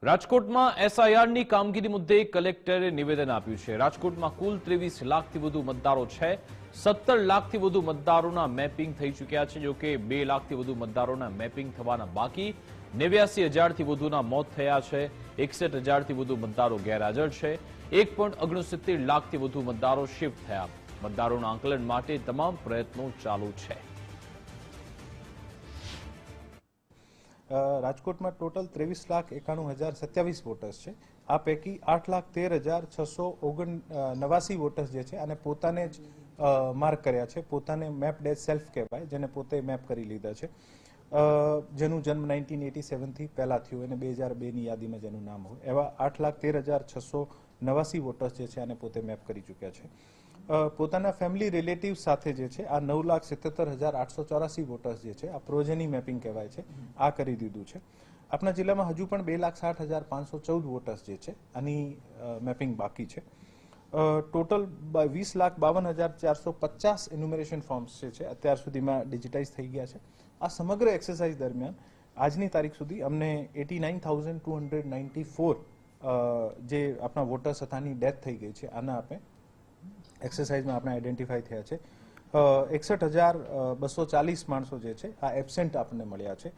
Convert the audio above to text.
રાજકોટમાં એસઆઈઆરની કામગીરી મુદ્દે કલેક્ટરે નિવેદન આપ્યું છે। રાજકોટમાં કુલ 23 લાખથી વધુ મતદારો છે। 17 લાખથી વધુ મતદારોના મેપિંગ થઈ ચૂક્યા છે। જો કે 2 લાખથી વધુ મતદારોના મેપિંગ થવાના બાકી। 89,000થી વધુના મોત થયા છે। 61,000થી વધુ મતદારો ગેરહાજર છે। 1.69 લાખથી વધુ મતદારો શિફ્ટ થયા। મતદારોના આંકલન માટે તમામ પ્રયત્નો ચાલુ છે। રાજકોટમાં ટોટલ 23,91,027 વોટર્સ છે। આ પૈકી 8,13,689 વોટર્સ જે છે અને પોતાને જ માર્ક કર્યા છે, પોતાને મેપ્ડ એઝ સેલ્ફ કહેવાય, જેને પોતે મેપ કરી લીધા છે, જેનું જન્મ 1987થી પહેલા થયો અને 2002ની યાદીમાં જેનું નામ હોય એવા 8,13,689 વોટર્સ જે છે આને પોતે મેપ કરી ચૂક્યા છે। પોતાના ફેમિલી રિલેટિવ સાથે જે છે આ 9,77,884 વોટર્સ જે છે આ પ્રોજેની મેપિંગ કહેવાય છે, આ કરી દીધું છે। આપણા જિલ્લામાં હજુ પણ 2,60,514 વોટર્સ જે છે આની મેપિંગ બાકી છે। ટોટલ 20,52,450 એન્યુમરેશન ફોર્મ્સ જે છે અત્યાર સુધીમાં ડિજિટાઇઝ થઈ ગયા છે। આ સમગ્ર એક્સરસાઇઝ દરમિયાન આજની તારીખ સુધી અમને 89,294 જે આપણા વોટર્સ હતા આની ડેથ થઈ ગઈ છે, આના આપણે એક્સરસાઇઝમાં આપણે આઈડેન્ટિફાઈ થયા છે। 61,240 માણસો જે છે આ એબસેન્ટ આપણને મળ્યા છે।